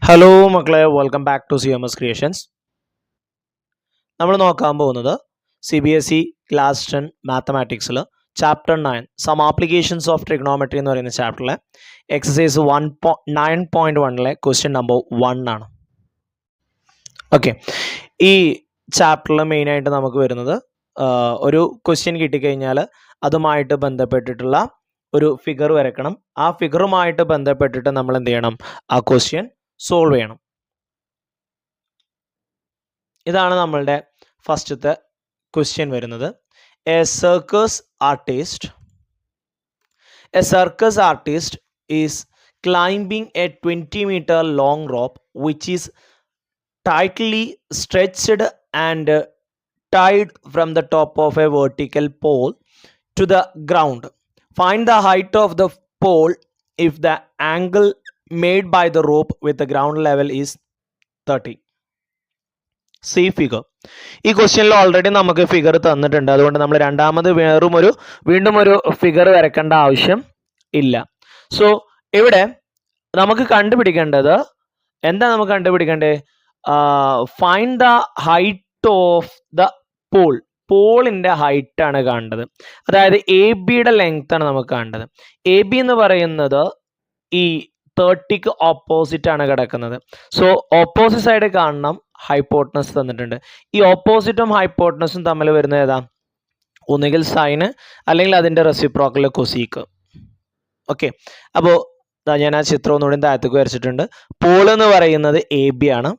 Hello മക്കളെ, welcome back to CMS creations. നമ്മൾ നോക്കാൻ പോകുന്നത് CBSE ക്ലാസ് 10 മാത്തമാറ്റിക്സിൽ chapter 9 some applications of trigonometry എന്ന് പറയുന്ന ചാപ്റ്ററിലെ എക്സസൈസ് 9.1 ക്വസ്റ്റ്യൻ നമ്പർ 1 ആണ്. ഓക്കെ, ഈ ചാപ്റ്ററിൽ മെയിനായിട്ട് നമുക്ക് വരുന്നത് ഒരു ക്വസ്റ്റ്യൻ കിട്ടിക്കഴിഞ്ഞാൽ അതുമായിട്ട് ബന്ധപ്പെട്ടിട്ടുള്ള ഒരു ഫിഗർ വരക്കണം. ആ ഫിഗറുമായിട്ട് ബന്ധപ്പെട്ടിട്ട് നമ്മൾ എന്ത് ചെയ്യണം? ആ ക്വസ്റ്റ്യൻ സോൾവ് ചെയ്യണം. ഇതാണ് നമ്മളുടെ ഫസ്റ്റത്തെ ക്വസ്റ്റ്യൻ വരുന്നത്. A circus artist is climbing A 20-meter long rope which is tightly stretched and tied from the top of a vertical pole to the ground. Find the height of the pole if the angle made by the rope with the ground level is 30. See figure. ഈ ക്വസ്റ്റ്യനിൽ already നമുക്ക് figure തന്നിട്ടുണ്ട്, അതുകൊണ്ട് നമ്മൾ രണ്ടാമത് വീണ്ടും ഒരു figure വരക്കേണ്ട ആവശ്യം ഇല്ല. സോ ഇവിടെ നമുക്ക് കണ്ടുപിടിക്കേണ്ടത് എന്താ? നമുക്ക് കണ്ടുപിടിക്കേണ്ടത് find the height of the pole. പോളിന്റെ ഹൈറ്റ് ആണ് കാണേണ്ടത്. അതായത് എ ബിയുടെ ലെങ്ത് ആണ് നമുക്ക് കാണേണ്ടത്. എ ബി എന്ന് പറയുന്നത് ഈ 30ക്ക് ഓപ്പോസിറ്റ് ആണ് കിടക്കുന്നത്. സോ ഓപ്പോസിറ്റ് സൈഡ് കാണണം. ഹൈപ്പോട്ടനസ് തന്നിട്ടുണ്ട്. ഈ ഓപ്പോസിറ്റും ഹൈപ്പോട്ടനസും തമ്മിൽ വരുന്നത് ഏതാ? ഒന്നുകിൽ സൈന് അല്ലെങ്കിൽ അതിന്റെ റെസിപ്രോക്കൽ കൊസീക്ക്. ഓക്കെ, അപ്പോൾ ഞാൻ ആ ചിത്രം ഒന്നുകൂടി താഴത്തേക്ക് വരച്ചിട്ടുണ്ട്. പോൾ എന്ന് പറയുന്നത് എ ബി ആണ്.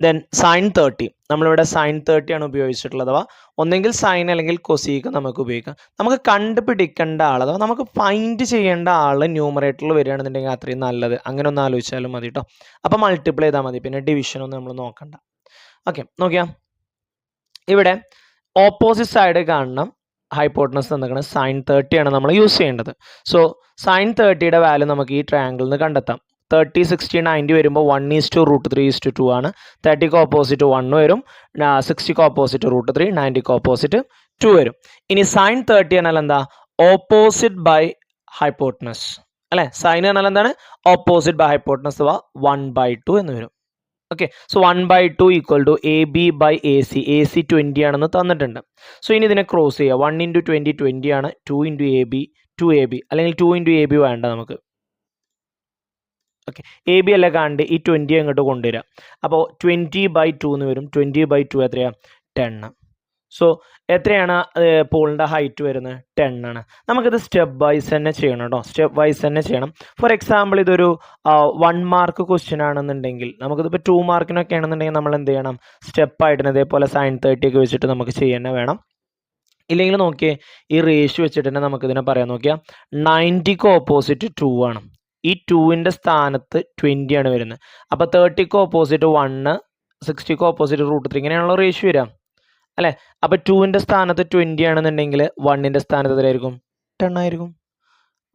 ദെൻ സൈൻ 30, നമ്മളിവിടെ സൈൻ 30 ആണ് ഉപയോഗിച്ചിട്ടുള്ളത്. അഥവാ ഒന്നെങ്കിൽ സൈൻ അല്ലെങ്കിൽ കൊസീക്ക് നമുക്ക് ഉപയോഗിക്കാം. നമുക്ക് കണ്ടുപിടിക്കേണ്ട ആൾ അഥവാ നമുക്ക് ഫൈൻഡ് ചെയ്യേണ്ട ആൾ ന്യൂമറേറ്ററിൽ വരികയാണെന്നുണ്ടെങ്കിൽ അത്രയും നല്ലത്. അങ്ങനെ ഒന്ന് ആലോചിച്ചാലും മതി കേട്ടോ. അപ്പം മൾട്ടിപ്ലൈ ചെയ്താൽ മതി, പിന്നെ ഡിവിഷൻ ഒന്നും നമ്മൾ നോക്കണ്ട. ഓക്കെ, നോക്കിയാൽ ഇവിടെ ഓപ്പോസിറ്റ് സൈഡ് കാണണം. ഹൈപ്പോട്ടനസ് തന്നിരിക്കുന്നത് സൈൻ 30 ആണ് നമ്മൾ യൂസ് ചെയ്യേണ്ടത്. സോ സൈൻ 30യുടെ വാല്യൂ നമുക്ക് ഈ ട്രയാങ്കിളിൽ നിന്ന് കണ്ടെത്താം. 30, 60, 90 വരുമ്പോൾ 1:√3:2 ആണ്. 30ക്ക് ഓപ്പോസിറ്റ് 1 വരും, 60ക്ക് ഓപ്പോസിറ്റ് √3, 90ക്ക് ഓപ്പോസിറ്റ് 2 വരും. ഇനി സൈൻ 30 എന്നാൽ എന്താ? ഓപ്പോസിറ്റ് ബൈ ഹൈപ്പോട്ടനസ് അല്ലെ? സൈൻ എന്നാൽ എന്താണ്? ഓപ്പോസിറ്റ് ബൈ ഹൈപ്പോട്ടനസ്, അഥവാ 1/2 എന്ന് വരും. Okay, so 1/2 equal to AB/AC. AC 20 ആണെന്ന് തന്നിട്ടുണ്ട്. സോ ഇനി ഇതിനെ ക്രോസ് ചെയ്യുക. 1 × 20 20 ആണ്. 2 × AB 2AB, അല്ലെങ്കിൽ 2 × AB വേണ്ട നമുക്ക്. ഓക്കെ, എ ബി അല്ല കാണേണ്ട, ഈ 20 അങ്ങോട്ട് കൊണ്ടുവരിക. അപ്പോൾ 20/2 എന്ന് വരും. 20/2 എത്രയാണ്? 10. സോ എത്രയാണ് പോളിൻ്റെ ഹൈറ്റ് വരുന്നത്? 10 ആണ്. നമുക്കിത് സ്റ്റെപ്പ് വൈസ് തന്നെ ചെയ്യണം കേട്ടോ. സ്റ്റെപ്പ് വൈസ് തന്നെ ചെയ്യണം. ഫോർ എക്സാമ്പിൾ ഇതൊരു 1 മാർക്ക് ക്വസ്റ്റ്യൻ ആണെന്നുണ്ടെങ്കിൽ, നമുക്കിതിപ്പോൾ 2 മാർക്കിനൊക്കെ ആണെന്നുണ്ടെങ്കിൽ നമ്മൾ എന്ത് ചെയ്യണം? സ്റ്റെപ്പായിട്ട് ഇതേപോലെ സൈൻ 30 ഒക്കെ വെച്ചിട്ട് നമുക്ക് ചെയ്യുന്നത് വേണം. ഇല്ലെങ്കിൽ നോക്കിയേ, ഈ റേഷ്യോ വെച്ചിട്ട് തന്നെ നമുക്കിതിനെ പറയാൻ നോക്കിയാൽ 90ക്ക് ഓപ്പോസിറ്റ് 2 ആണ്. ഈ 2ന്റെ സ്ഥാനത്ത് 20 ആണ് വരുന്നത്. അപ്പോൾ 30ക്ക് ഓപ്പോസിറ്റ് 1, 60ക്ക് ഓപ്പോസിറ്റ് √3, ഇങ്ങനെയാണല്ലോ റേഷ്യോ വരാം അല്ലേ? അപ്പോൾ 2ന്റെ സ്ഥാനത്ത് 20 ആണെന്നുണ്ടെങ്കിൽ 1ന്റെ സ്ഥാനത്ത് എത്രയായിരിക്കും? 10 ആയിരിക്കും.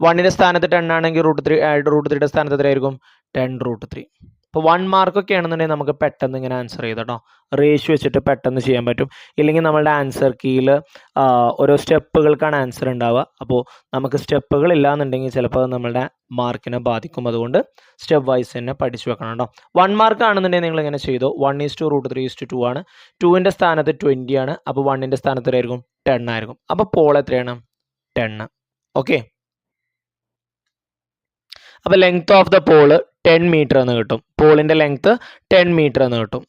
1ന്റെ സ്ഥാനത്ത് 10 ആണെങ്കിൽ √3യുടെ സ്ഥാനത്ത് എത്രയായിരിക്കും? 10√3. ഇപ്പോൾ 1 മാർക്കൊക്കെ ആണെന്നുണ്ടെങ്കിൽ നമുക്ക് പെട്ടെന്ന് ഇങ്ങനെ ആൻസർ ചെയ്ത് കേട്ടോ. റേഷ്യോ വെച്ചിട്ട് പെട്ടെന്ന് ചെയ്യാൻ പറ്റും. ഇല്ലെങ്കിൽ നമ്മളുടെ ആൻസർ കീയിൽ ഓരോ സ്റ്റെപ്പുകൾക്കാണ് ആൻസർ ഉണ്ടാവുക. അപ്പോൾ നമുക്ക് സ്റ്റെപ്പുകൾ ഇല്ലാന്നുണ്ടെങ്കിൽ ചിലപ്പോൾ നമ്മളുടെ മാർക്കിനെ ബാധിക്കും. അതുകൊണ്ട് സ്റ്റെപ്പ് വൈസ് തന്നെ പഠിച്ചു വെക്കണം കേട്ടോ. 1 മാർക്ക് ആണെന്നുണ്ടെങ്കിൽ നിങ്ങൾ ഇങ്ങനെ ചെയ്തോ. 1:√3:2 ആണ്. 2ന്റെ സ്ഥാനത്ത് 20 ആണ്. അപ്പോൾ 1ന്റെ സ്ഥാനത്ത് എത്രയായിരിക്കും? 10 ആയിരിക്കും. അപ്പോൾ പോൾ എത്രയാണ്? 10. ഓക്കെ, അപ്പോൾ length of the pole 10 metre എന്ന് കിട്ടും. പോളിന്റെ ലെങ്ത് 10 മീറ്റർ എന്ന് കിട്ടും.